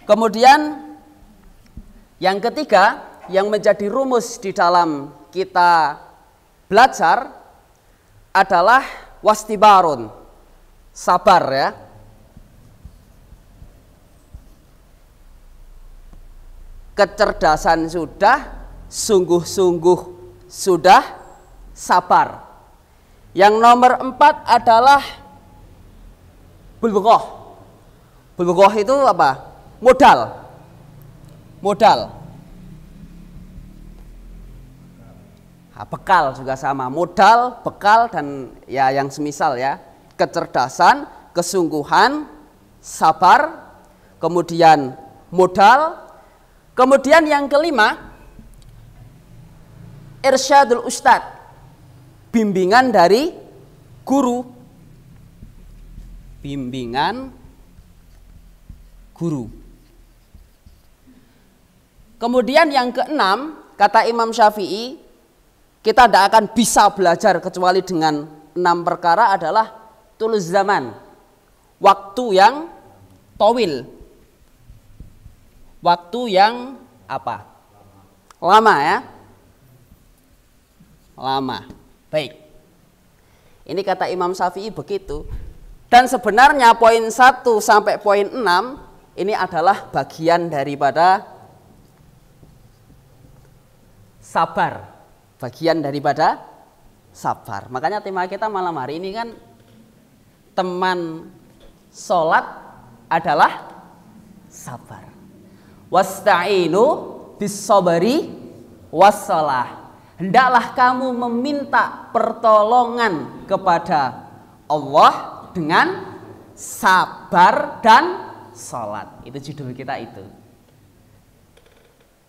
Kemudian yang ketiga yang menjadi rumus di dalam kita belajar adalah wastibarun, sabar ya. Kecerdasan sudah, sungguh-sungguh sudah, sabar. Yang nomor 4 adalah bulughoh. Bulughoh itu apa? Modal. Modal. Nah, bekal juga sama. Modal, bekal, dan ya yang semisal ya. Kecerdasan, kesungguhan, sabar, kemudian modal. Kemudian yang kelima, irsyadul ustad, bimbingan dari guru. Bimbingan guru. Kemudian yang keenam, kata Imam Syafi'i, kita tidak akan bisa belajar kecuali dengan 6 perkara adalah tulus zaman, waktu yang towil. Waktu yang apa? Lama ya. Lama. Baik. Ini kata Imam Syafi'i begitu. Dan sebenarnya poin 1 sampai poin 6 ini adalah bagian daripada sabar. Bagian daripada sabar. Makanya tema kita malam hari ini kan teman sholat adalah sabar. Wasta'inu bis-sabri was-shalah. Hendaklah kamu meminta pertolongan kepada Allah dengan sabar dan salat. Itu judul kita itu.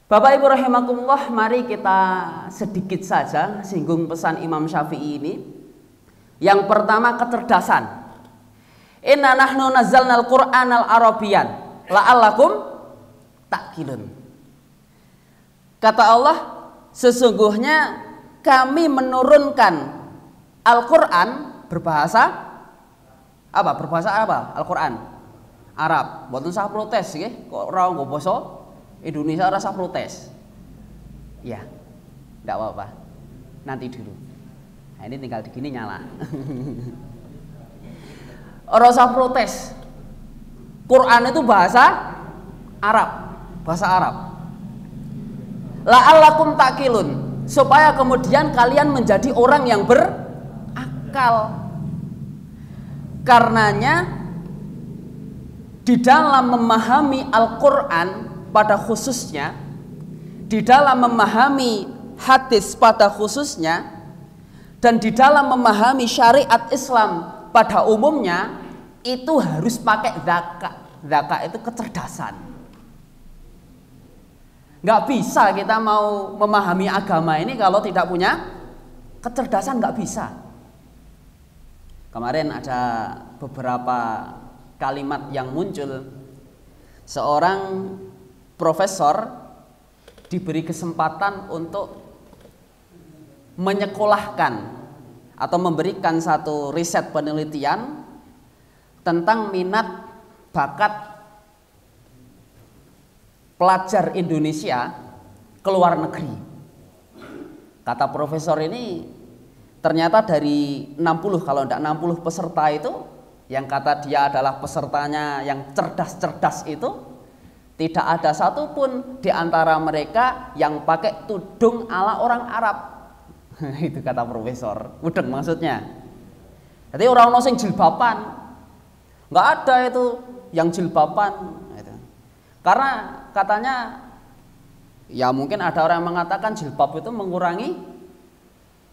Bapak Ibu rahimakumullah, mari kita sedikit saja singgung pesan Imam Syafi'i ini. Yang pertama, kecerdasan. Inna nahnu nazzalnal Qur'anal Arabiyyan la'allakum ta'qilun. Kata Allah, sesungguhnya kami menurunkan Al-Qur'an berbahasa apa? Berbahasa apa? Al-Qur'an Arab. Mboten sah protes nggih, kok ora nggo basa Indonesia rasa protes. Ya. Enggak apa-apa. Nanti dulu. Nah, ini tinggal digini nyala. Ora usah protes. Quran itu bahasa Arab. Bahasa Arab. La'allakum ta'qilun, supaya kemudian kalian menjadi orang yang berakal. Karenanya di dalam memahami Al-Qur'an pada khususnya, di dalam memahami hadis pada khususnya, dan di dalam memahami syariat Islam pada umumnya, itu harus pakai zakat. Zakat itu kecerdasan. Nggak bisa kita mau memahami agama ini kalau tidak punya kecerdasan, nggak bisa. Kemarin ada beberapa kalimat yang muncul. Seorang profesor diberi kesempatan untuk menyekolahkan atau memberikan satu riset penelitian tentang minat bakat pelajar Indonesia ke luar negeri. Kata profesor ini, ternyata dari 60, kalau tidak 60 peserta itu, yang kata dia adalah pesertanya yang cerdas-cerdas itu, tidak ada satupun di antara mereka yang pakai tudung ala orang Arab. Itu kata profesor, mudeng maksudnya. Jadi orang-orang sing jilbaban, nggak ada itu yang jilbaban. Karena katanya, ya mungkin ada orang yang mengatakan jilbab itu mengurangi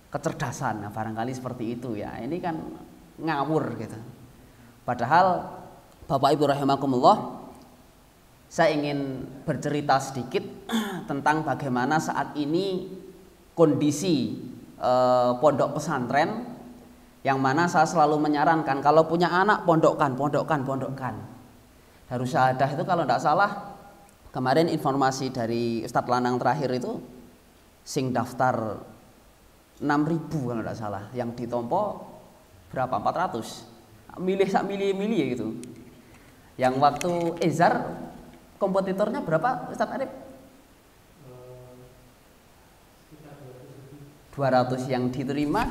kecerdasan. Nah, barangkali seperti itu ya. Ini kan ngawur gitu. Padahal Bapak Ibu rahimakumullah, saya ingin bercerita sedikit tentang bagaimana saat ini kondisi pondok pesantren, yang mana saya selalu menyarankan kalau punya anak pondokkan. Darus Syahadah itu kalau tidak salah, kemarin informasi dari Ustadz Lanang terakhir itu sing daftar 6.000 kalau tidak salah, yang ditompo berapa? 400. Milih sak milih gitu. Yang waktu Ezar Kompetitornya berapa Ustaz Arif? 200 yang diterima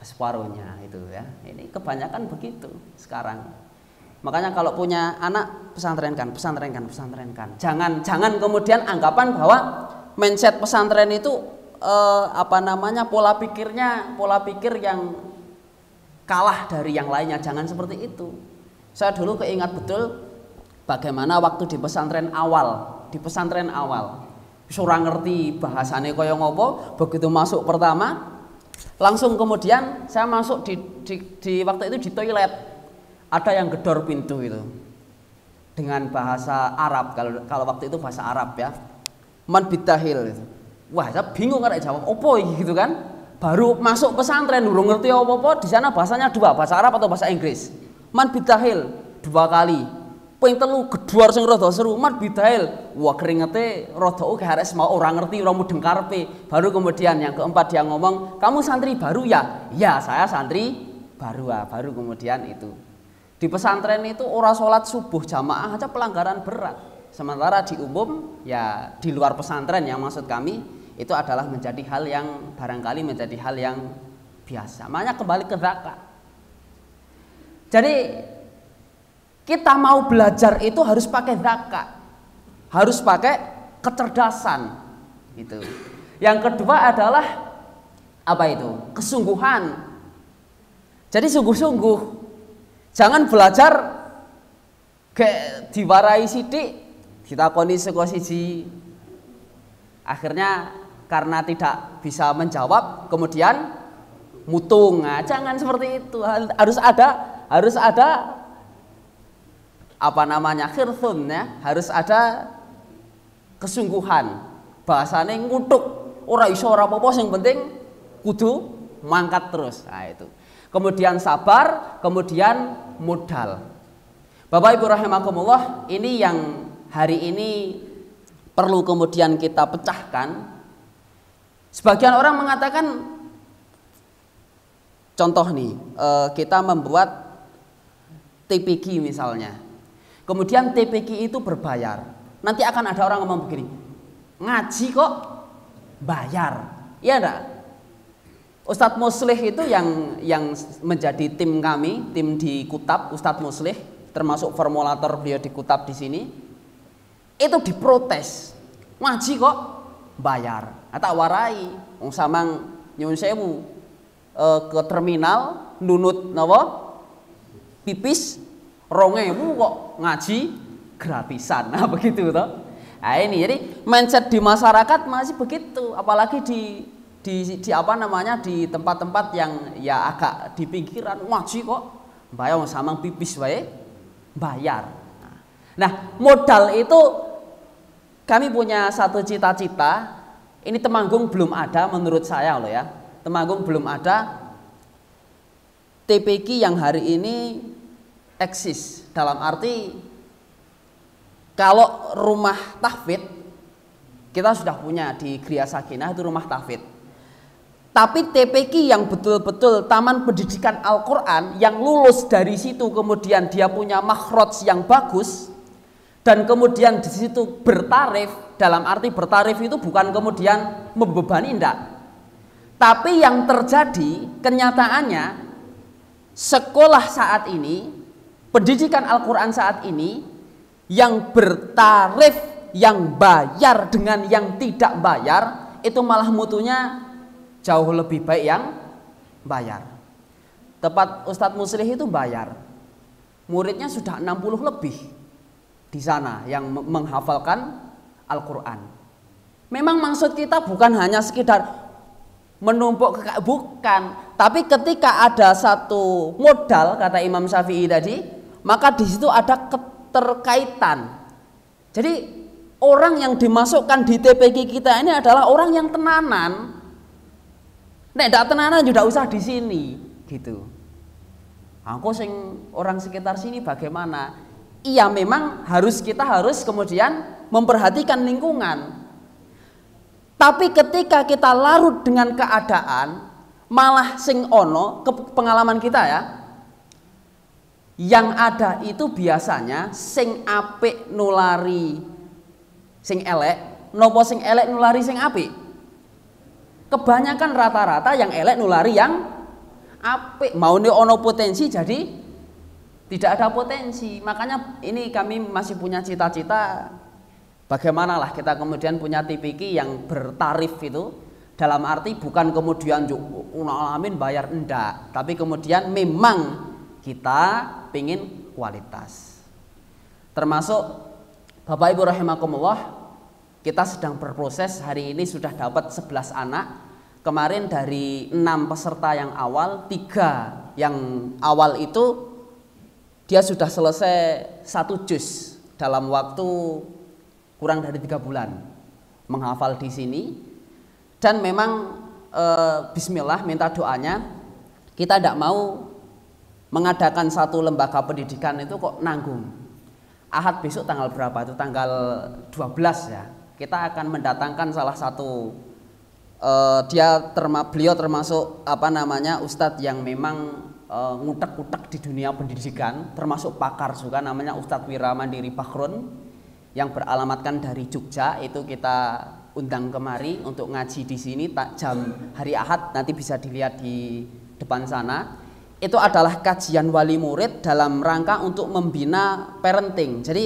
separuhnya itu ya. Ini kebanyakan begitu sekarang. Makanya kalau punya anak pesantrenkan. Jangan kemudian anggapan bahwa mindset pesantren itu pola pikir yang kalah dari yang lainnya. Jangan seperti itu. Saya dulu keingat betul bagaimana waktu di pesantren awal. Surah ngerti bahasane kaya ngopo, begitu masuk pertama langsung kemudian saya masuk di waktu itu di toilet, ada yang gedor pintu itu dengan bahasa Arab, kalau waktu itu bahasa Arab ya, man bidahil itu. Wah, saya bingung kan jawab opo gitu kan, baru masuk pesantren urung ngerti opo, di sana bahasanya dua, bahasa Arab atau bahasa Inggris. Man bidahil 2 kali, ping telu geduar sing rada seru, man bidahil. Wah, keringete rada oke hares mau orang ngerti, orang mudeng karepe. Baru kemudian yang keempat dia ngomong, "Kamu santri baru ya?" "Ya, saya santri baru." Baru kemudian itu. Di pesantren itu ora sholat subuh jamaah aja pelanggaran berat. Sementara di umum ya di luar pesantren yang maksud kami itu adalah menjadi hal yang barangkali menjadi hal yang biasa. Makanya kembali ke zakat. Jadi kita mau belajar itu harus pakai zakat, harus pakai kecerdasan gitu. Yang kedua adalah apa itu? Kesungguhan. Jadi sungguh-sungguh, jangan belajar kayak diwarai sidik, ditakoni saka siji, akhirnya karena tidak bisa menjawab kemudian mutung. Nah, jangan seperti itu. Harus ada khirsun ya, harus ada kesungguhan. Bahasane ngutuk, ora iso ora apa-apa, sing penting kudu mangkat terus. Nah, itu. Kemudian sabar, kemudian modal. Bapak Ibu rahimakumullah, ini yang hari ini perlu kemudian kita pecahkan. Sebagian orang mengatakan, contoh nih, kita membuat TPQ misalnya. Kemudian TPQ itu berbayar. Nanti akan ada orang ngomong begini, ngaji kok bayar, iya enggak? Ustadz Muslih itu yang menjadi tim kami, tim di Kutab, Ustadz Muslih, termasuk formulator beliau di Kutab di sini, itu diprotes, ngaji kok bayar. Tak warai, wong samang nyuwun sewu ke terminal nunut napa pipis 2.000 kok ngaji gratisan. Nah begitu toh. Nah ini jadi mindset di masyarakat masih begitu, apalagi di tempat-tempat yang ya agak di pinggiran, ngaji kok bayar samang pipis wae bayar. Nah, modal itu kami punya satu cita-cita. Ini Temanggung belum ada menurut saya loh ya. Temanggung belum ada TPQ yang hari ini eksis, dalam arti kalau rumah tahfidz kita sudah punya di Gria Sakinah, itu rumah tahfidz. Tapi TPQ yang betul-betul taman pendidikan Al-Quran, yang lulus dari situ kemudian dia punya makhraj yang bagus, dan kemudian di situ bertarif, dalam arti bertarif itu bukan kemudian membebani, enggak. Tapi yang terjadi kenyataannya sekolah saat ini, pendidikan Al-Quran saat ini, yang bertarif, yang bayar dengan yang tidak bayar, itu malah mutunya jauh lebih baik yang bayar. Tepat Ustadz Muslih itu bayar, muridnya sudah 60 lebih di sana yang menghafalkan Al-Quran. Memang maksud kita bukan hanya sekedar menumpuk bukan, tapi ketika ada satu modal, kata Imam Syafi'i tadi, maka di situ ada keterkaitan. Jadi orang yang dimasukkan di TPQ kita ini adalah orang yang tenanan. Nek ndak tenanan juga usah di sini, gitu. Aku sing orang sekitar sini bagaimana? Iya, memang kita harus kemudian memperhatikan lingkungan. Tapi ketika kita larut dengan keadaan, malah sing ono, pengalaman kita ya, Yang ada itu biasanya sing apik nulari sing elek, nopo sing elek nulari sing apik? Kebanyakan rata-rata yang elek nulari yang apik. Maune ono potensi jadi tidak ada potensi. Makanya ini kami masih punya cita-cita bagaimanalah kita kemudian punya TPQ yang bertarif itu, dalam arti bukan kemudian alamin bayar enggak, tapi kemudian memang kita pingin kualitas. Termasuk Bapak Ibu rahimakumullah, kita sedang berproses, hari ini sudah dapat 11 anak. Kemarin dari 6 peserta yang awal, 3 yang awal itu dia sudah selesai 1 juz dalam waktu kurang dari 3 bulan menghafal di sini. Dan memang bismillah, minta doanya, kita tidak mau mengadakan satu lembaga pendidikan itu kok nanggung. Ahad besok tanggal berapa itu? Tanggal 12 ya. Kita akan mendatangkan salah satu beliau termasuk ustadz yang memang ngutek-ngutek di dunia pendidikan, termasuk pakar juga, namanya Ustadz Wiramandiri Bakhrun yang beralamatkan dari Jogja. Itu kita undang kemari untuk ngaji di sini jam hari Ahad, nanti bisa dilihat di depan sana. Itu adalah kajian wali murid dalam rangka untuk membina parenting. Jadi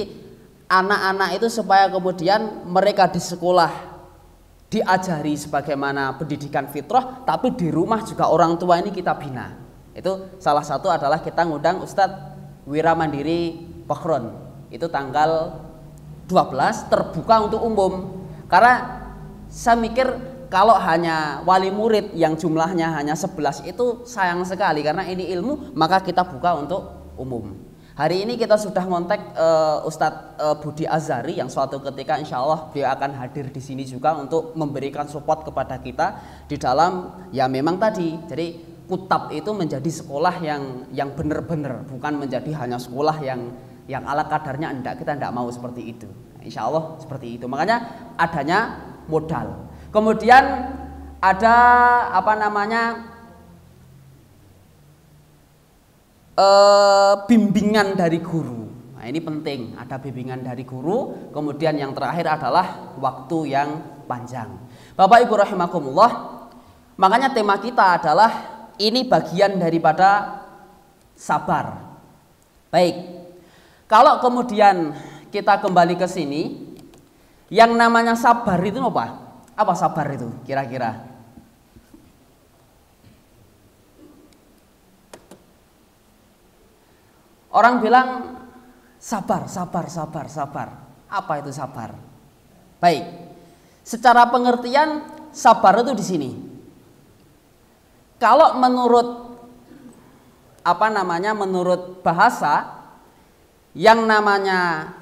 anak-anak itu supaya kemudian mereka di sekolah diajari sebagaimana pendidikan fitrah, tapi di rumah juga orang tua ini kita bina. Itu salah satu adalah kita ngundang Ustadz Wiramandiri Bakhrun. Itu tanggal 12 terbuka untuk umum. Karena saya mikir kalau hanya wali murid yang jumlahnya hanya 11 itu sayang sekali, karena ini ilmu, maka kita buka untuk umum. Hari ini kita sudah ngontek Ustadz Budi Azhari yang suatu ketika insya Allah dia akan hadir di sini juga untuk memberikan support kepada kita di dalam ya memang tadi. Jadi Kutab itu menjadi sekolah yang benar-benar, bukan menjadi hanya sekolah yang ala kadarnya. Kita tidak mau seperti itu. Insya Allah seperti itu. Makanya adanya modal. Kemudian ada bimbingan dari guru. Nah, ini penting, ada bimbingan dari guru. Kemudian yang terakhir adalah waktu yang panjang. Bapak Ibu rahimakumullah, makanya tema kita adalah ini bagian daripada sabar. Baik, kalau kemudian kita kembali ke sini, yang namanya sabar itu apa? Apa sabar itu kira-kira? Orang bilang sabar. Apa itu sabar? Baik, secara pengertian sabar itu di sini. Kalau menurut menurut bahasa, yang namanya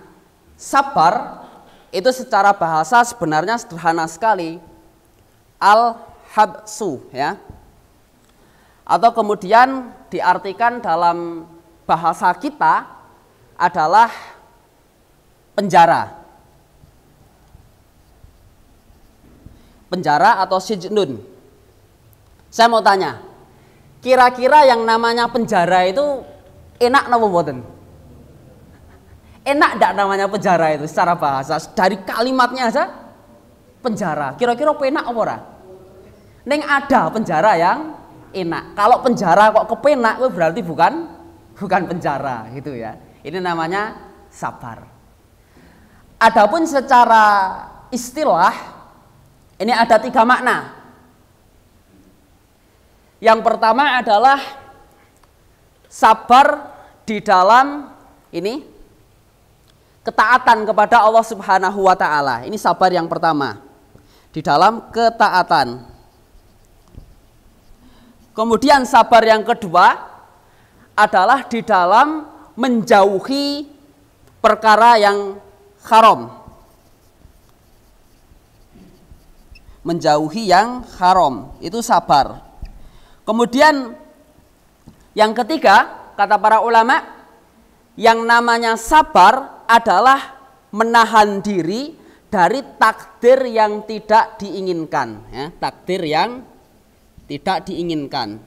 sabar itu secara bahasa sebenarnya sederhana sekali, al-habsu ya. Atau kemudian diartikan dalam bahasa kita adalah penjara. Penjara atau sijnun. Saya mau tanya, kira-kira yang namanya penjara itu enak napa mboten? Enak enggak namanya penjara itu secara bahasa? Dari kalimatnya aja penjara. Kira-kira penak apa ora? Ning ada penjara yang enak. Kalau penjara kok kepenak, berarti bukan penjara gitu ya. Ini namanya sabar. Adapun secara istilah ini ada 3 makna. Yang pertama adalah sabar di dalam ini ketaatan kepada Allah Subhanahu wa taala. Ini sabar yang pertama. Di dalam ketaatan. Kemudian sabar yang kedua adalah di dalam menjauhi perkara yang haram. Menjauhi yang haram, itu sabar. Kemudian yang ketiga, kata para ulama, yang namanya sabar adalah menahan diri dari takdir yang tidak diinginkan, ya, takdir yang tidak diinginkan.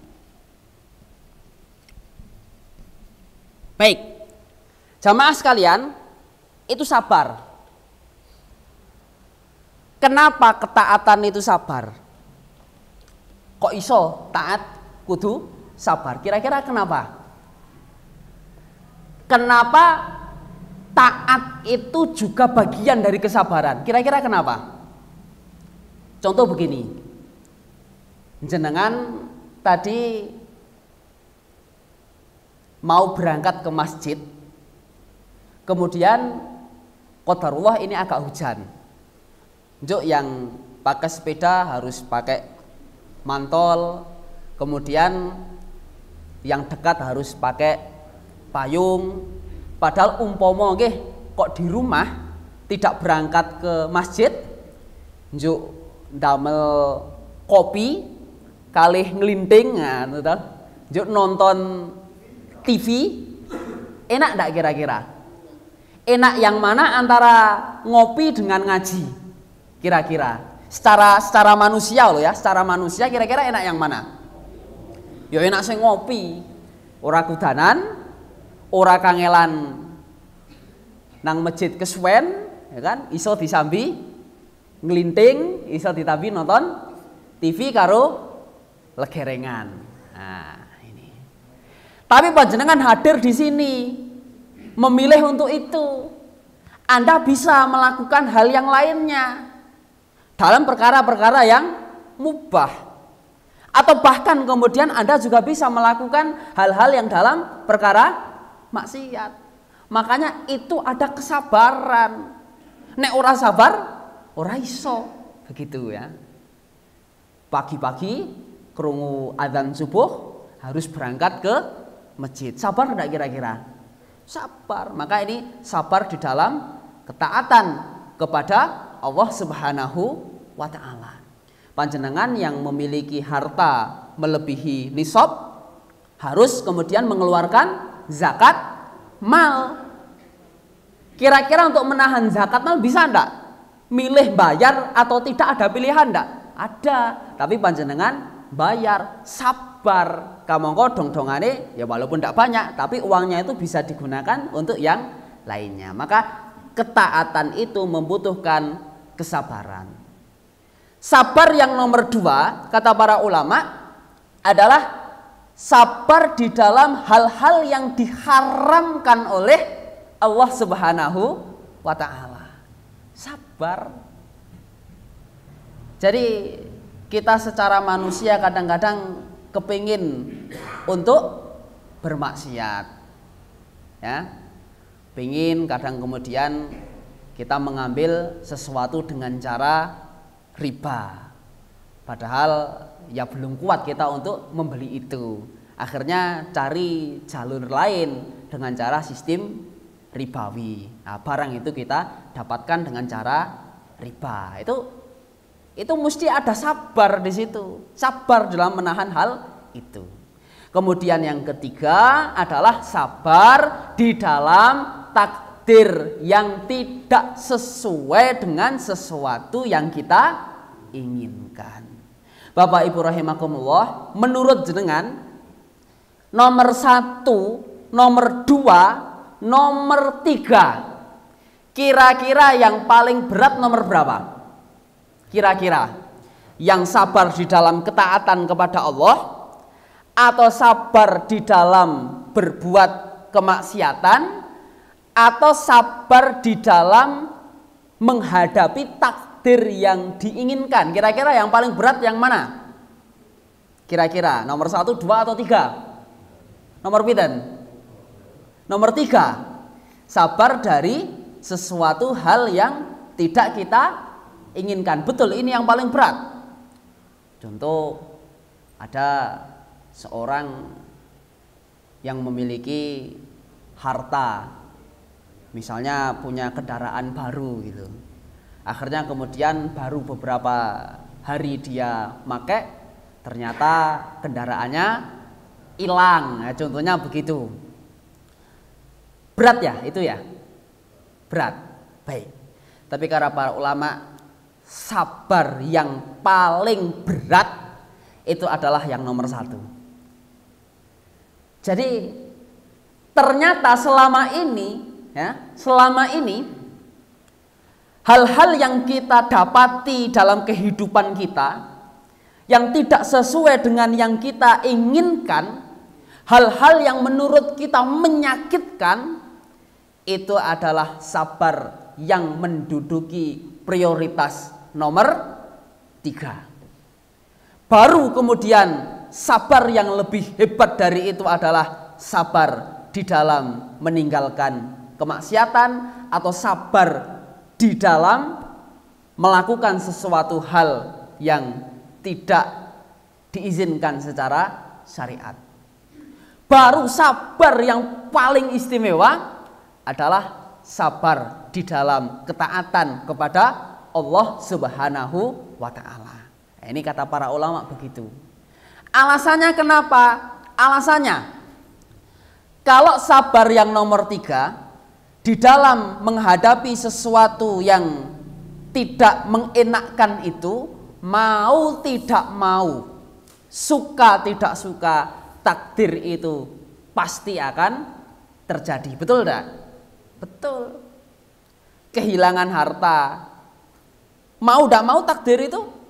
Baik, jamaah sekalian, itu sabar. Kenapa ketaatan itu sabar? Kok iso taat kudu sabar? Kira-kira kenapa? Kenapa taat itu juga bagian dari kesabaran? Kira-kira kenapa? Contoh begini, jenengan tadi mau berangkat ke masjid, kemudian qadarullah ini agak hujan. Juk yang pakai sepeda harus pakai mantol, kemudian yang dekat harus pakai payung. Padahal umpomo nggih kok di rumah tidak berangkat ke masjid, njuk ndamel kopi kalih nglinting, njuk nonton TV, enak ndak kira-kira? Enak yang mana antara ngopi dengan ngaji? Kira-kira secara manusia loh ya, secara manusia kira-kira enak yang mana? Ya enak sing ngopi, ora kudanan, ora kangelan nang masjid kesuwen, ya kan? Iso disambi nglinting, iso ditambi nonton TV karo legerengan. Nah, ini. Tapi panjenengan hadir di sini, memilih untuk itu. Anda bisa melakukan hal yang lainnya dalam perkara-perkara yang mubah, atau bahkan kemudian Anda juga bisa melakukan hal-hal yang dalam perkara maksiat. Makanya itu ada kesabaran. Nek ora sabar, ora iso. Begitu ya. Pagi-pagi krungu adzan subuh harus berangkat ke masjid. Sabar enggak kira-kira? Sabar. Maka ini sabar di dalam ketaatan kepada Allah Subhanahu wa ta'ala. Panjenengan yang memiliki harta melebihi nisab harus kemudian mengeluarkan zakat mal. Kira-kira untuk menahan zakat mal bisa enggak? Milih bayar atau tidak, ada pilihan enggak? Ada, tapi panjenengan bayar, sabar. Kamangka dong-dongane ya walaupun enggak banyak, tapi uangnya itu bisa digunakan untuk yang lainnya. Maka ketaatan itu membutuhkan kesabaran. Sabar yang nomor 2 kata para ulama adalah sabar di dalam hal-hal yang diharamkan oleh Allah Subhanahu wa ta'ala. Sabar. Jadi kita secara manusia kadang-kadang kepingin untuk bermaksiat, ya, pingin kadang kemudian kita mengambil sesuatu dengan cara riba, padahal ya belum kuat kita untuk membeli itu. Akhirnya cari jalur lain dengan cara sistem ribawi. Nah, barang itu kita dapatkan dengan cara riba. Itu mesti ada sabar di situ, sabar dalam menahan hal itu. Kemudian yang ketiga adalah sabar di dalam takdir yang tidak sesuai dengan sesuatu yang kita inginkan. Bapak Ibu rahimakumullah, menurut jenengan nomor 1, nomor 2, nomor 3, kira-kira yang paling berat nomor berapa? Kira-kira yang sabar di dalam ketaatan kepada Allah atau sabar di dalam berbuat kemaksiatan atau sabar di dalam menghadapi takdir yang diinginkan? Kira-kira yang paling berat yang mana? Kira-kira nomor 1, 2 atau 3? Nomor pinten? Nomor 3. Sabar dari sesuatu hal yang tidak kita inginkan. Betul, ini yang paling berat. Contoh, ada seorang yang memiliki harta, misalnya punya kendaraan baru gitu. Akhirnya kemudian baru beberapa hari dia pakai, ternyata kendaraannya hilang. Nah, contohnya begitu. Berat ya itu ya? Berat. Baik. Tapi kata para ulama, sabar yang paling berat itu adalah yang nomor 1. Jadi ternyata selama ini hal-hal yang kita dapati dalam kehidupan kita yang tidak sesuai dengan yang kita inginkan, hal-hal yang menurut kita menyakitkan, itu adalah sabar yang menduduki prioritas nomor 3. Baru kemudian sabar yang lebih hebat dari itu adalah sabar di dalam meninggalkan kemaksiatan atau sabar di dalam melakukan sesuatu hal yang tidak diizinkan secara syariat. Baru sabar yang paling istimewa adalah sabar di dalam ketaatan kepada Allah Subhanahu wa Ta'ala. Ini kata para ulama begitu. Alasannya kenapa? Alasannya, kalau sabar yang nomor 3 di dalam menghadapi sesuatu yang tidak mengenakkan itu, mau tidak mau, suka tidak suka, takdir itu pasti akan terjadi. Betul tidak? Betul. Kehilangan harta, mau tidak mau takdir itu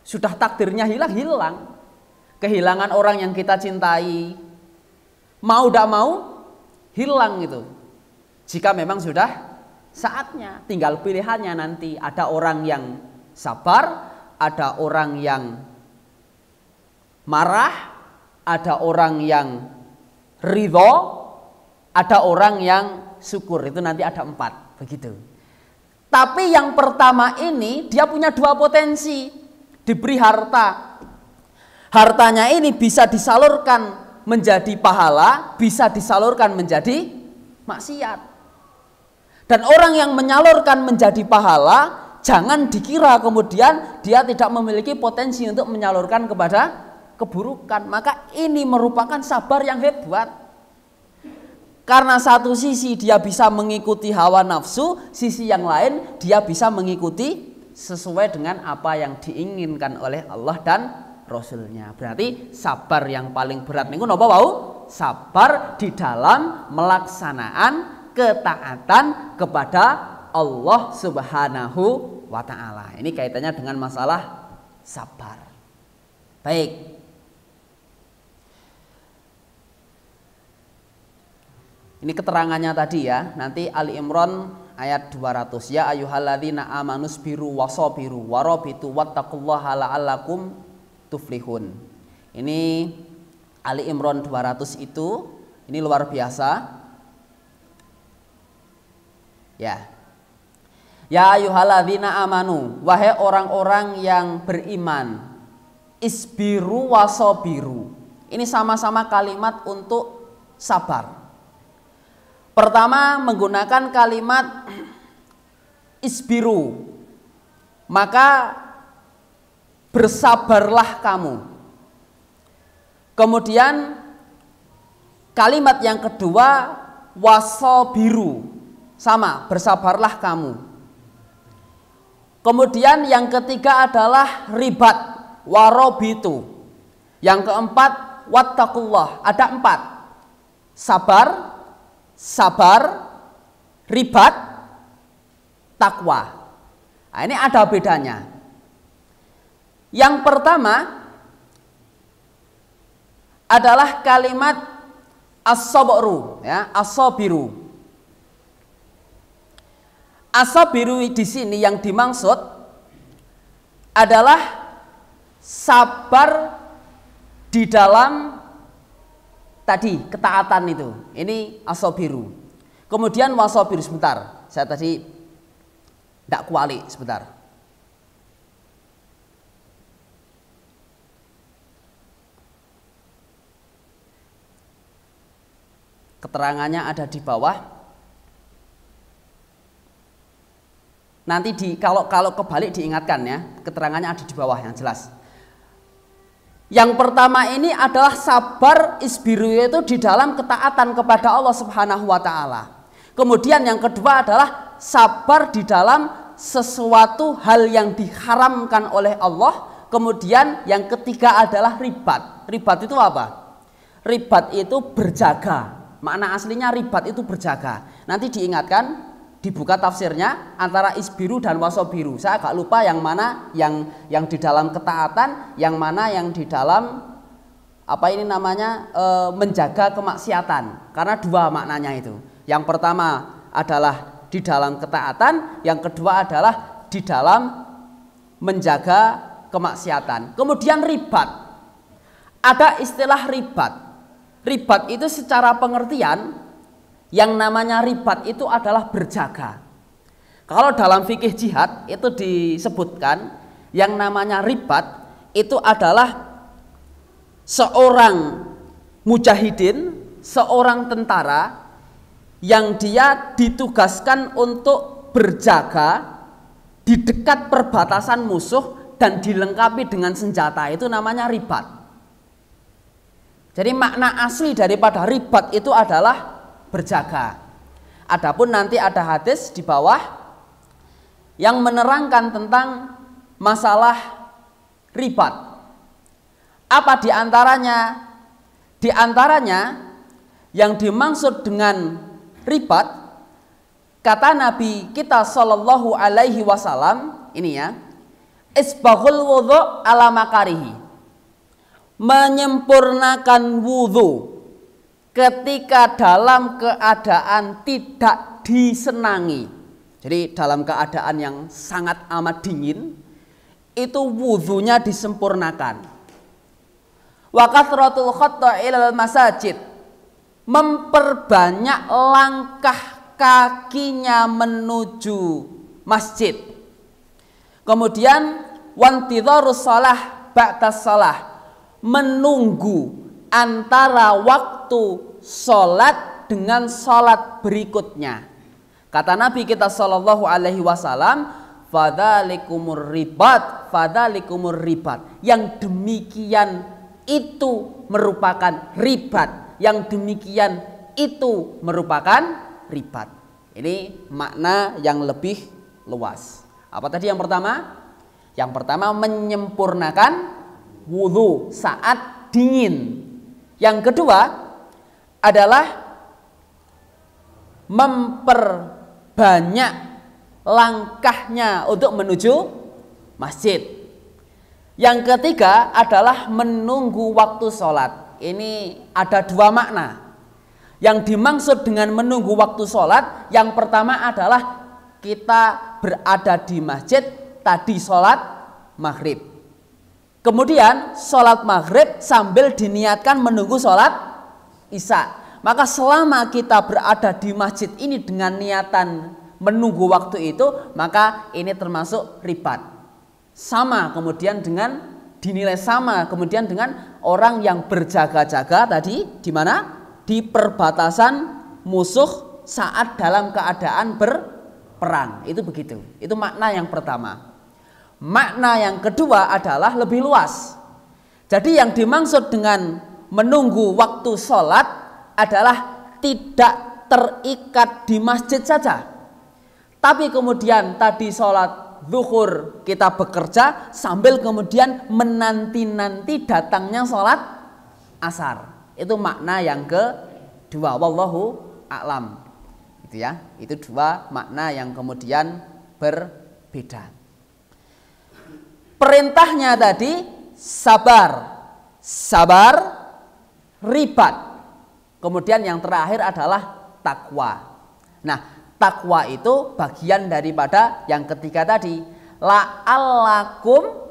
sudah takdirnya hilang. Kehilangan orang yang kita cintai, mau tidak mau hilang itu. Jika memang sudah saatnya, tinggal pilihannya nanti. Ada orang yang sabar, ada orang yang marah, ada orang yang ridho, ada orang yang syukur. Itu nanti ada 4, begitu. Tapi yang pertama ini dia punya 2 potensi. Diberi harta, hartanya ini bisa disalurkan menjadi pahala, bisa disalurkan menjadi maksiat. Dan orang yang menyalurkan menjadi pahala, jangan dikira kemudian dia tidak memiliki potensi untuk menyalurkan kepada keburukan. Maka ini merupakan sabar yang hebat. Karena satu sisi dia bisa mengikuti hawa nafsu, sisi yang lain dia bisa mengikuti sesuai dengan apa yang diinginkan oleh Allah dan Rasulnya. Berarti sabar yang paling berat niku napa wau? Sabar di dalam melaksanaan ketaatan kepada Allah Subhanahu wa Ta'ala. Ini kaitannya dengan masalah sabar. Baik. Ini keterangannya tadi ya. Nanti Ali Imran ayat 200. Ya ayyuhalladzina amanus biru wasabiru warabitu wattaqullaha la'allakum tuflihun. Ini Ali Imran 200 itu, ini luar biasa. Ya. Ya ayyuhalladzina amanu, wahai orang-orang yang beriman, isbiru wasabiru. Ini sama-sama kalimat untuk sabar. Pertama menggunakan kalimat isbiru, maka bersabarlah kamu. Kemudian kalimat yang kedua wasabiru, sama, bersabarlah kamu. Kemudian yang ketiga adalah ribat, warobitu. Yang keempat wattaqullah, ada 4. Sabar, ribat, takwa. Nah, ini ada bedanya. Yang pertama adalah kalimat as-sabru, ya, as-sabiru. As-sabiru di sini yang dimaksud adalah sabar di dalam tadi ketaatan itu. Ini as-sabiru. Kemudian wasabiru, sebentar. Saya tadi tidak kuali sebentar. Keterangannya ada di bawah. Nanti kalau kebalik diingatkan ya, keterangannya ada di bawah yang jelas. Yang pertama ini adalah sabar isbiru, itu di dalam ketaatan kepada Allah Subhanahu wa Ta'ala. Kemudian yang kedua adalah sabar di dalam sesuatu hal yang diharamkan oleh Allah. Kemudian yang ketiga adalah ribat. Ribat itu apa? Ribat itu berjaga, Makna aslinya ribat itu berjaga. Nanti diingatkan, dibuka tafsirnya antara isbiru dan wasobiru. Saya agak lupa yang mana yang di dalam ketaatan, yang mana yang di dalam menjaga kemaksiatan. Karena dua maknanya itu. Yang pertama adalah di dalam ketaatan, yang kedua adalah di dalam menjaga kemaksiatan. Kemudian ribat. Ada istilah ribat. Ribat itu secara pengertian, yang namanya ribat itu adalah berjaga. Kalau dalam fikih jihad itu disebutkan yang namanya ribat itu adalah seorang mujahidin, seorang tentara yang dia ditugaskan untuk berjaga di dekat perbatasan musuh dan dilengkapi dengan senjata, itu namanya ribat. Jadi makna asli daripada ribat itu adalah berjaga. Adapun nanti ada hadis di bawah yang menerangkan tentang masalah ribat. Apa di antaranya? Di antaranya yang dimaksud dengan ribat, kata Nabi kita Shallallahu Alaihi Wasallam ini ya, isbaghul wudhu ala makarihi, menyempurnakan wudhu ketika dalam keadaan tidak disenangi. Jadi dalam keadaan yang sangat amat dingin, itu wudhunya disempurnakan. Wa kathratul khatta ilal masajid, memperbanyak langkah kakinya menuju masjid. Kemudian wantidharus shalah ba'das shalah, menunggu antara waktu sholat dengan sholat berikutnya. Kata Nabi kita Shallallahu Alaihi Wasallam, fadzalikumur ribat, fadzalikumur ribat. Yang demikian itu merupakan ribat, yang demikian itu merupakan ribat. Ini makna yang lebih luas. Apa tadi yang pertama? Yang pertama menyempurnakan wudhu saat dingin. Yang kedua adalah memperbanyak langkahnya untuk menuju masjid. Yang ketiga adalah menunggu waktu sholat. Ini ada dua makna. Yang dimaksud dengan menunggu waktu sholat, yang pertama adalah kita berada di masjid tadi sholat maghrib. Kemudian sholat maghrib sambil diniatkan menunggu sholat isya. Maka selama kita berada di masjid ini dengan niatan menunggu waktu itu, maka ini termasuk ribat. Sama kemudian dengan dinilai sama kemudian dengan orang yang berjaga-jaga tadi di mana? Di perbatasan musuh saat dalam keadaan berperang. Itu begitu. Itu makna yang pertama. Makna yang kedua adalah lebih luas. Jadi yang dimaksud dengan menunggu waktu sholat adalah tidak terikat di masjid saja. Tapi kemudian tadi sholat zuhur kita bekerja sambil kemudian menanti-nanti datangnya sholat asar. Itu makna yang kedua. Wallahu a'lam. Itu ya. Itu dua makna yang kemudian berbeda. Perintahnya tadi sabar, sabar, ribat. Kemudian yang terakhir adalah takwa. Nah, takwa itu bagian daripada yang ketiga tadi. La'allakum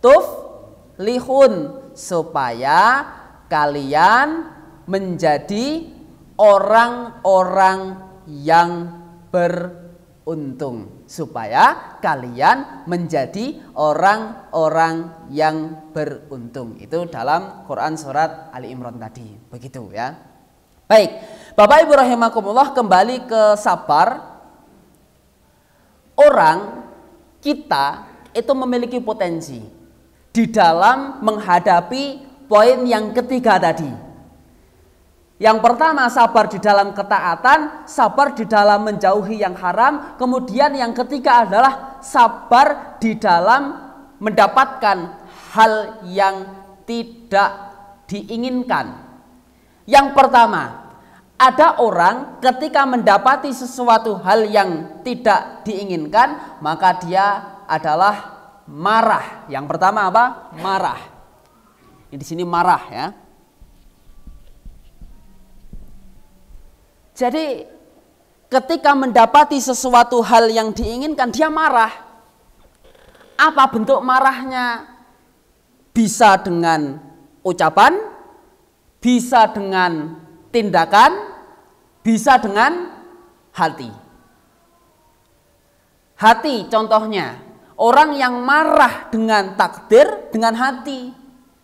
tuflihun, supaya kalian menjadi orang-orang yang beruntung. Supaya kalian menjadi orang-orang yang beruntung. Itu dalam Quran surat Ali Imran tadi. Begitu ya. Baik, Bapak Ibu rahimakumullah, kembali ke sabar. Orang kita itu memiliki potensi di dalam menghadapi poin yang ketiga tadi. Yang pertama sabar di dalam ketaatan, sabar di dalam menjauhi yang haram. Kemudian yang ketiga adalah sabar di dalam mendapatkan hal yang tidak diinginkan. Yang pertama Ada orang ketika mendapati sesuatu hal yang tidak diinginkan, maka dia adalah marah. Yang pertama apa? Marah. Di sini marah ya. Jadi ketika mendapati sesuatu hal yang diinginkan, dia marah. Apa bentuk marahnya? Bisa dengan ucapan, bisa dengan tindakan, bisa dengan hati. Hati contohnya, orang yang marah dengan takdir dengan hati.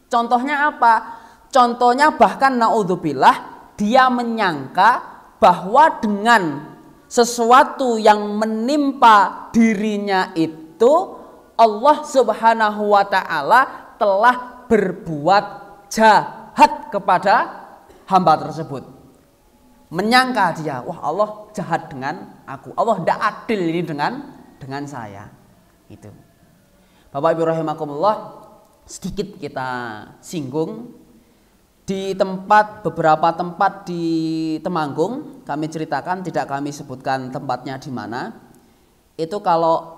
Contohnya apa? Contohnya bahkan naudzubillah, dia menyangka bahwa dengan sesuatu yang menimpa dirinya itu Allah Subhanahu wa taala telah berbuat jahat kepada hamba tersebut. Menyangka dia, wah Allah jahat dengan aku, Allah tidak adil ini dengan saya. Itu. Bapak Ibu rahimakumullah, sedikit kita singgung di beberapa tempat di Temanggung, kami ceritakan, tidak kami sebutkan tempatnya di mana. Itu kalau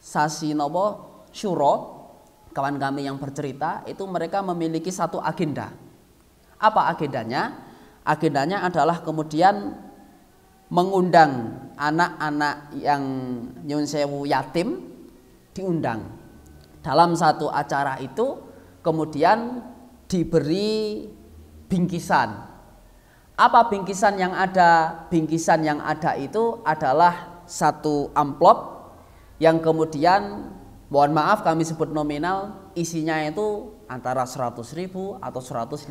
sasi nopo syuro, kawan kami yang bercerita, itu mereka memiliki satu agenda. Apa agendanya? Agendanya adalah kemudian mengundang anak-anak yang nyun sewu yatim, diundang. Dalam satu acara itu kemudian diberi bingkisan. Apa bingkisan yang ada? Bingkisan yang ada itu adalah satu amplop yang kemudian, mohon maaf kami sebut nominal, isinya itu antara 100.000 atau 150.000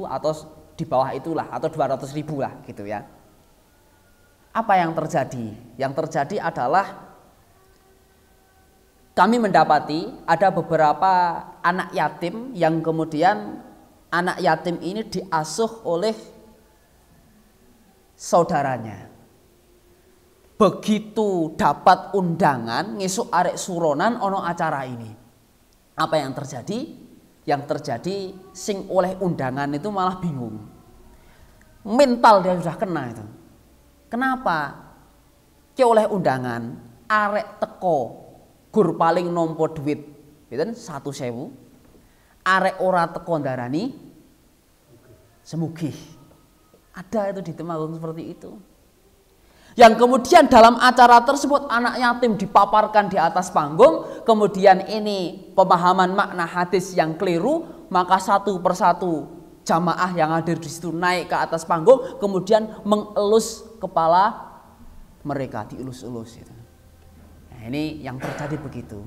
atau di bawah itulah, atau 200.000 lah gitu ya. Apa yang terjadi? Yang terjadi adalah kami mendapati ada beberapa anak yatim yang kemudian anak yatim ini diasuh oleh saudaranya. Begitu dapat undangan ngisuk arek suronan ono acara ini. Apa yang terjadi? Yang terjadi sing oleh undangan itu malah bingung. Mental dia sudah kena itu. Kenapa? Ki oleh undangan arek teko gur paling nompo duit, pinten 1.000. Arek ora teko ndarani semugih. Ada itu di Temanggung seperti itu. Yang kemudian dalam acara tersebut anak yatim dipaparkan di atas panggung, kemudian ini pemahaman makna hadis yang keliru, maka satu persatu jamaah yang hadir di situ naik ke atas panggung, kemudian mengelus kepala mereka, dielus-elus gitu. Nah, ini yang terjadi begitu.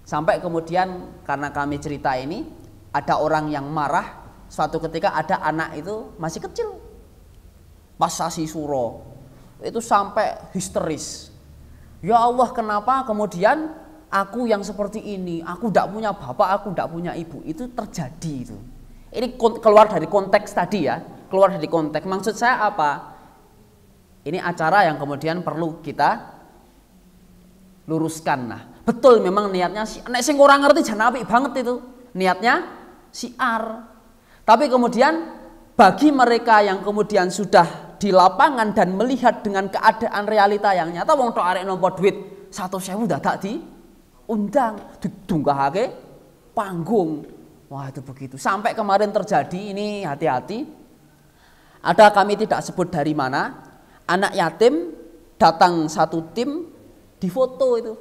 Sampai kemudian karena kami cerita ini, ada orang yang marah suatu ketika ada anak itu masih kecil, pas sasi suro, itu sampai histeris. Ya Allah, kenapa kemudian aku yang seperti ini, aku tidak punya bapak, aku tidak punya ibu. Itu terjadi itu. Ini keluar dari konteks tadi ya, keluar dari konteks. Maksud saya apa? Ini acara yang kemudian perlu kita luruskan. Nah, betul memang niatnya nek sing ora ngerti jan apik banget itu. Niatnya syiar. Tapi kemudian bagi mereka yang kemudian sudah di lapangan dan melihat dengan keadaan realita yang nyata, wong tok arek nampa duit 100.000 dadak diundang, didunggahake panggung. Wah, itu begitu. Sampai kemarin terjadi, ini hati-hati. Ada, kami tidak sebut dari mana, anak yatim datang satu tim, difoto itu.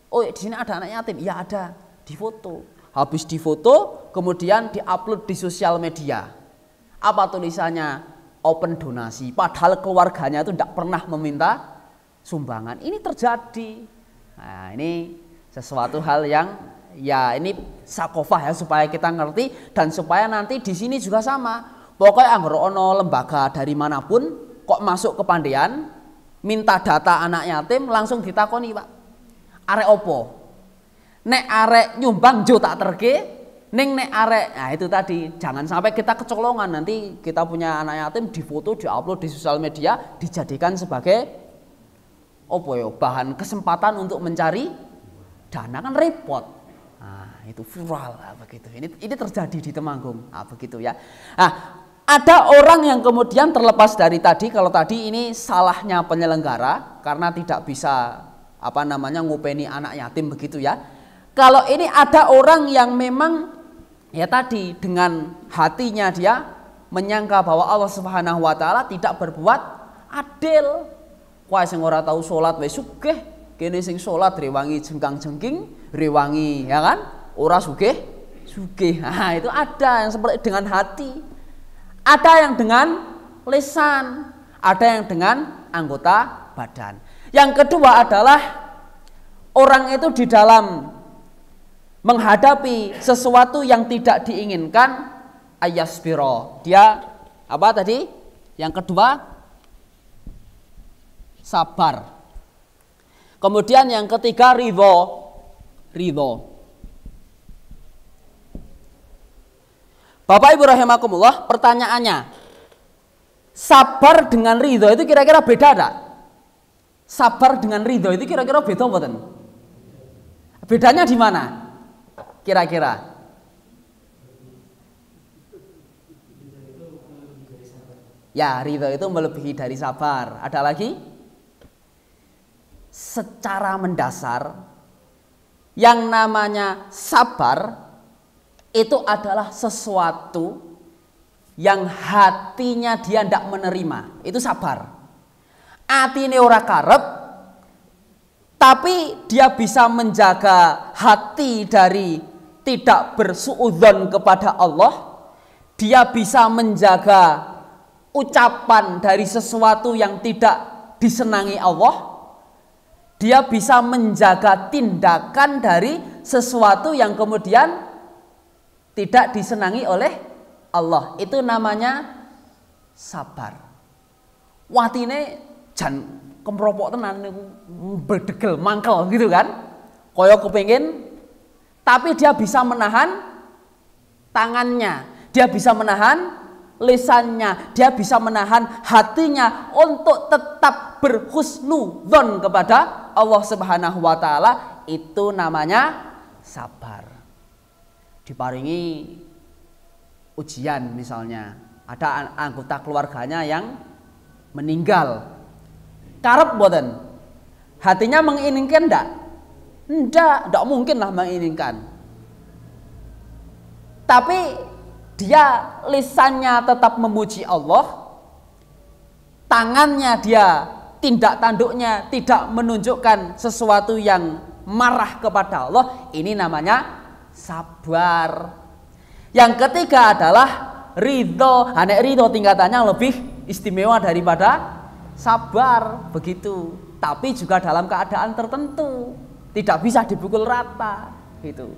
Oh, di sini ada anak yatim. Ya ada, difoto. Habis difoto, kemudian diupload di sosial media. Apa tulisannya? Open donasi. Padahal keluarganya itu tidak pernah meminta sumbangan. Ini terjadi. Nah, ini sesuatu hal yang ya ini sakofah ya, supaya kita ngerti dan supaya nanti di sini juga sama. Pokoknya anggere ono lembaga dari manapun kok masuk ke Pandean minta data anak yatim, langsung ditakoni, Pak. Arek opo? Nek arek nyumbang jo tak terke, ning nek arek, nah itu tadi, jangan sampai kita kecolongan, nanti kita punya anak yatim difoto, diupload di sosial media, dijadikan sebagai opo yo, bahan kesempatan untuk mencari dana, kan repot. Nah, itu viral begitu. Ini terjadi di Temanggung. Nah, begitu ya. Nah, Ada orang yang kemudian terlepas dari tadi, kalau tadi ini salahnya penyelenggara karena tidak bisa ngupeni anak yatim begitu ya. Kalau ini ada orang yang memang ya tadi dengan hatinya dia menyangka bahwa Allah Subhanahu wa taala tidak berbuat adil. Wah sing ora tahu salat wis sugih, kene sing salat rewangi jengkang-jengking, rewangi ya kan? Ora sugih, sugih. Nah, itu ada yang seperti dengan hati. Ada yang dengan lisan, ada yang dengan anggota badan. Yang kedua adalah orang itu di dalam menghadapi sesuatu yang tidak diinginkan ayasbiro. Dia apa tadi? Yang kedua sabar. Kemudian yang ketiga ridho. Bapak Ibu rahimakumullah, pertanyaannya, sabar dengan ridho itu kira-kira beda tak? Sabar dengan ridho itu kira-kira beda mboten? Bedanya di mana? Kira-kira? Ya, ridho itu melebihi dari sabar. Ada lagi? Secara mendasar, yang namanya sabar itu adalah sesuatu yang hatinya dia tidak menerima. Itu sabar. Atine ora karep, tapi dia bisa menjaga hati dari tidak bersuudzon kepada Allah. Dia bisa menjaga ucapan dari sesuatu yang tidak disenangi Allah. Dia bisa menjaga tindakan dari sesuatu yang kemudian tidak disenangi oleh Allah. Itu namanya sabar. Watine jan kempropok tenan niku berdegel mangkel gitu kan. Kaya kepengin, tapi dia bisa menahan tangannya, dia bisa menahan lisannya, dia bisa menahan hatinya untuk tetap berhusnudzon kepada Allah Subhanahu wa taala. Itu namanya sabar. Diparingi ujian misalnya, ada anggota keluarganya yang meninggal, karep boten, hatinya menginginkan ndak mungkin lah menginginkan, tapi dia lisannya tetap memuji Allah, tangannya dia tindak tanduknya tidak menunjukkan sesuatu yang marah kepada Allah. Ini namanya sabar. Yang ketiga adalah ridho. Nek ridho tingkatannya lebih istimewa daripada sabar begitu. Tapi juga dalam keadaan tertentu, tidak bisa dipukul rata gitu.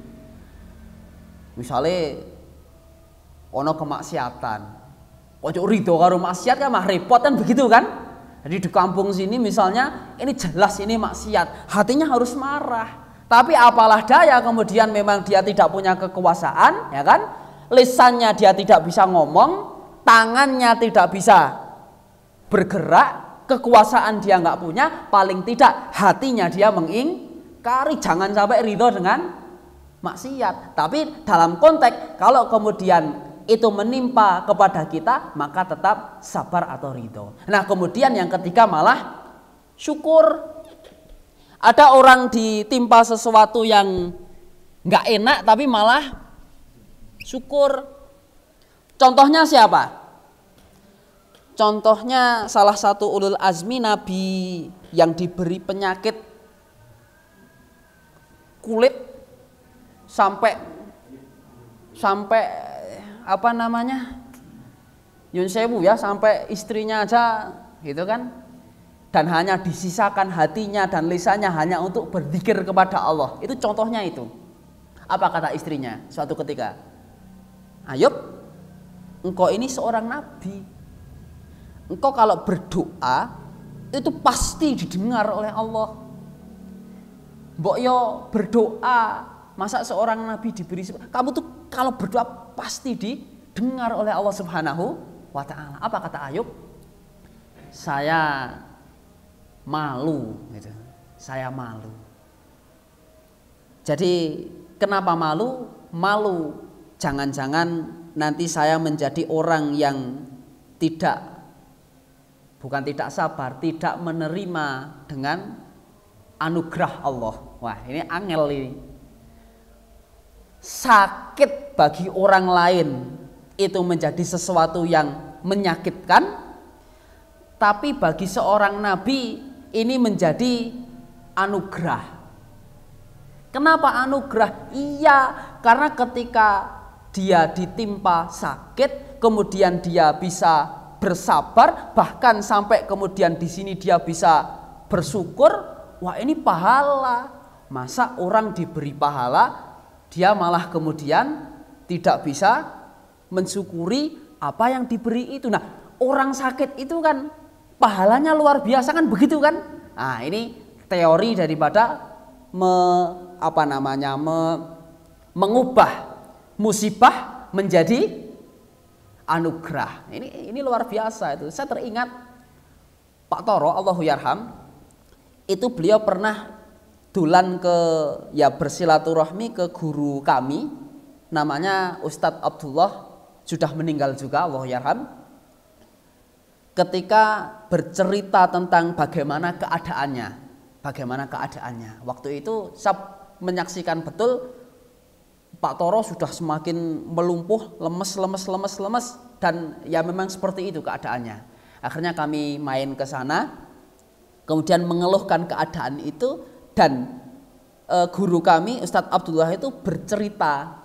Misalnya ono kemaksiatan, ojo ridho karo maksiat kan mah repot kan begitu kan. Jadi di kampung sini misalnya ini jelas ini maksiat, hatinya harus marah. Tapi apalah daya kemudian memang dia tidak punya kekuasaan, ya kan? Lisannya dia tidak bisa ngomong, tangannya tidak bisa bergerak, kekuasaan dia nggak punya, paling tidak hatinya dia mengingkari. Jangan sampai ridho dengan maksiat. Tapi dalam konteks kalau kemudian itu menimpa kepada kita, maka tetap sabar atau ridho. Nah kemudian yang ketiga malah syukur. Ada orang ditimpa sesuatu yang nggak enak tapi malah syukur. Contohnya siapa? Contohnya salah satu ulul azmi Nabi yang diberi penyakit kulit sampai Yun sewu ya, sampai istrinya aja gitu kan. Dan hanya disisakan hatinya dan lisannya hanya untuk berzikir kepada Allah. Itu contohnya itu. Apa kata istrinya suatu ketika? Ayub, engkau ini seorang nabi. Engkau kalau berdoa itu pasti didengar oleh Allah. Mbok yo berdoa, masa seorang nabi diberi, kamu tuh kalau berdoa pasti didengar oleh Allah Subhanahu wa taala. Apa kata Ayub? Saya malu gitu. Saya malu. Jadi kenapa malu? Malu jangan-jangan nanti saya menjadi orang yang bukan tidak sabar, tidak menerima dengan anugerah Allah. Wah, ini angel ini. Sakit bagi orang lain itu menjadi sesuatu yang menyakitkan, tapi bagi seorang nabi ini menjadi anugerah. Kenapa anugerah? Iya, karena ketika dia ditimpa sakit, kemudian dia bisa bersabar, bahkan sampai kemudian di sini dia bisa bersyukur. Wah, ini pahala. Masa orang diberi pahala, dia malah kemudian tidak bisa mensyukuri apa yang diberi itu. Nah, orang sakit itu kan pahalanya luar biasa kan, begitu kan? Nah, ini teori daripada mengubah musibah menjadi anugerah. Ini luar biasa itu. Saya teringat Pak Toro, Allahu yarham, itu beliau pernah dulan bersilaturahmi ke guru kami, namanya Ustadz Abdullah, sudah meninggal juga, Allahu yarham. Ketika bercerita tentang bagaimana keadaannya, waktu itu saya menyaksikan betul Pak Toro sudah semakin melumpuh, lemes, dan ya memang seperti itu keadaannya. Akhirnya kami main ke sana, kemudian mengeluhkan keadaan itu, dan guru kami Ustadz Abdullah itu bercerita,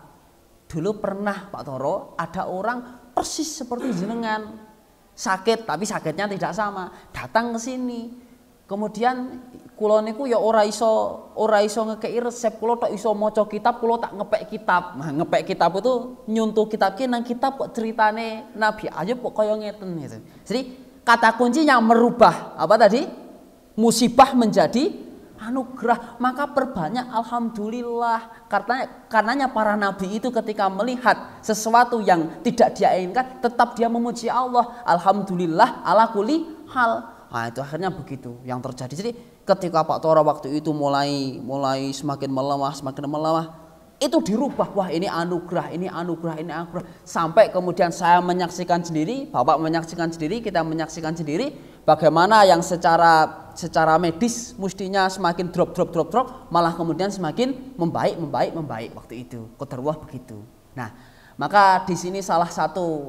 dulu pernah Pak Toro ada orang persis seperti jenengan, sakit tapi sakitnya tidak sama, datang ke sini. Kemudian kula niku ya ora iso ngekei resep, kula tok iso maca kitab, kula tak ngepek kitab. Nah, ngepek kitab itu nyuntuh kitab ki nang kitab kok ceritane Nabi Ayub kok kaya ngeten gitu. Jadi kata kuncinya merubah apa tadi? Musibah menjadi anugerah. Maka perbanyak alhamdulillah. Karenanya para nabi itu ketika melihat sesuatu yang tidak dia inginkan, tetap dia memuji Allah. Alhamdulillah ala kulli hal. Nah, itu akhirnya begitu yang terjadi. Jadi ketika Pak Toro waktu itu mulai semakin melemah, itu dirubah. Wah, ini anugerah. Sampai kemudian saya menyaksikan sendiri, Bapak menyaksikan sendiri, kita menyaksikan sendiri bagaimana yang secara medis mestinya semakin drop, malah kemudian semakin membaik waktu itu. Qadarullah begitu. Nah, maka di sini salah satu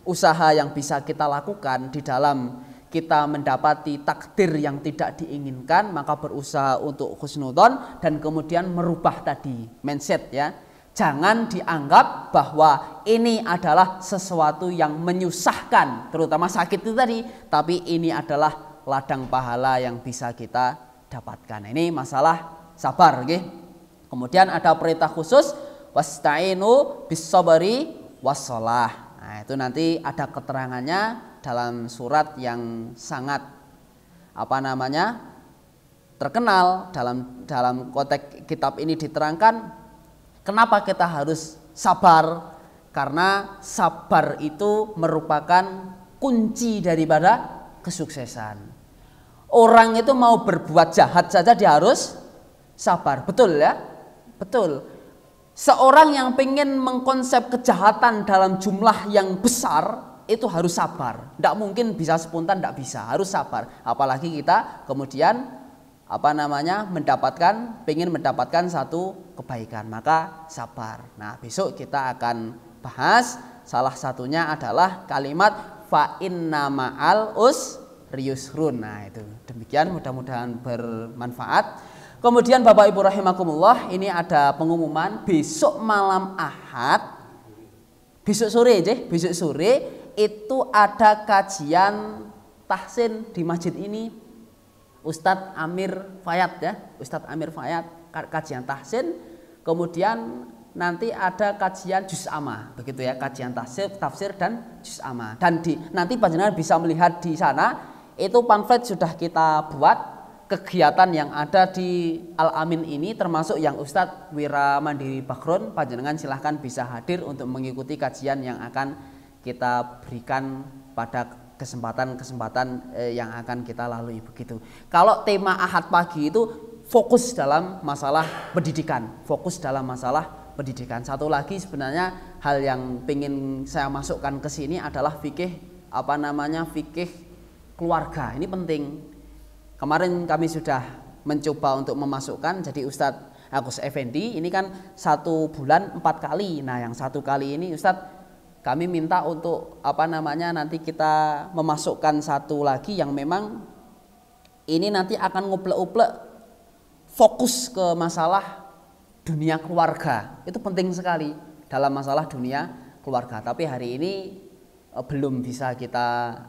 usaha yang bisa kita lakukan di dalam kita mendapati takdir yang tidak diinginkan, maka berusaha untuk husnudzon dan kemudian merubah tadi mindset ya. Jangan dianggap bahwa ini adalah sesuatu yang menyusahkan, terutama sakit itu tadi, tapi ini adalah ladang pahala yang bisa kita dapatkan. Ini masalah sabar, okay? Kemudian ada perintah khusus wasta'inu bis-sabri was-shalah. Nah, itu nanti ada keterangannya dalam surat yang sangat terkenal dalam konteks kitab ini diterangkan kenapa kita harus sabar, karena sabar itu merupakan kunci daripada kesuksesan. Orang itu mau berbuat jahat saja dia harus sabar, betul ya? Betul. Seorang yang pengen mengkonsep kejahatan dalam jumlah yang besar itu harus sabar, tidak mungkin bisa spontan, tidak bisa, harus sabar. Apalagi kita kemudian pengen mendapatkan satu kebaikan, maka sabar. Nah, besok kita akan bahas salah satunya adalah kalimat fa inna ma'al usri yusrun. Nah, itu demikian, mudah-mudahan bermanfaat. Kemudian Bapak Ibu rahimakumullah, ini ada pengumuman besok malam Ahad, besok sore itu ada kajian tahsin di masjid ini. Ustadz Amir Fayat ya, Ustadz Amir Fayat kajian tahsin. Kemudian nanti ada kajian juz amma, begitu ya, kajian tafsir dan juz amma. Dan nanti panjenengan bisa melihat di sana, itu pamflet sudah kita buat kegiatan yang ada di Al-Amin ini, termasuk yang Ustadz Wira Mandiri Background. Panjenengan silahkan bisa hadir untuk mengikuti kajian yang akan kita berikan pada kesempatan yang akan kita lalui begitu. Kalau tema Ahad pagi itu fokus dalam masalah pendidikan, pendidikan. Satu lagi sebenarnya hal yang ingin saya masukkan ke sini adalah fikih fikih keluarga. Ini penting. Kemarin kami sudah mencoba untuk memasukkan, jadi Ustadz Agus Effendi ini kan 1 bulan 4 kali. Nah, yang 1 kali ini Ustadz kami minta untuk nanti kita memasukkan 1 lagi yang memang ini nanti akan nguplek-uplek fokus ke masalah dunia keluarga. Itu penting sekali dalam masalah dunia keluarga. Tapi hari ini belum bisa kita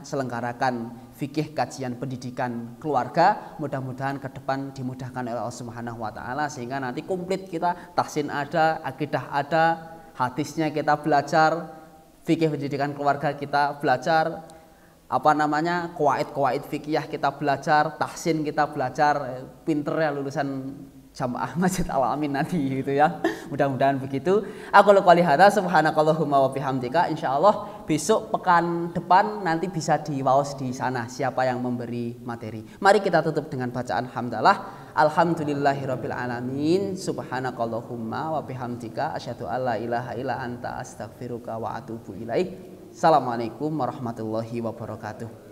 selenggarakan fikih kajian pendidikan keluarga. Mudah-mudahan ke depan dimudahkan oleh Allah Subhanahu wa taala sehingga nanti komplit kita tahsin ada, akidah ada, hadisnya kita belajar, fikih pendidikan keluarga kita belajar, qawaid fikih kita belajar, tahsin kita belajar, pinter ya lulusan Jamaah Masjid Al-Amin nanti gitu ya. Mudah-mudahan begitu. Aku qouli hadza subhanakallahumma wa bihamdika. Insyaallah besok pekan depan nanti bisa diwaos di sana siapa yang memberi materi. Mari kita tutup dengan bacaan hamdalah. Alhamdulillahirabbil alamin. Subhanakallahumma wa bihamdika asyhadu alla ilaha illa anta astaghfiruka wa atubu ilaik. Assalamualaikum warahmatullahi wabarakatuh.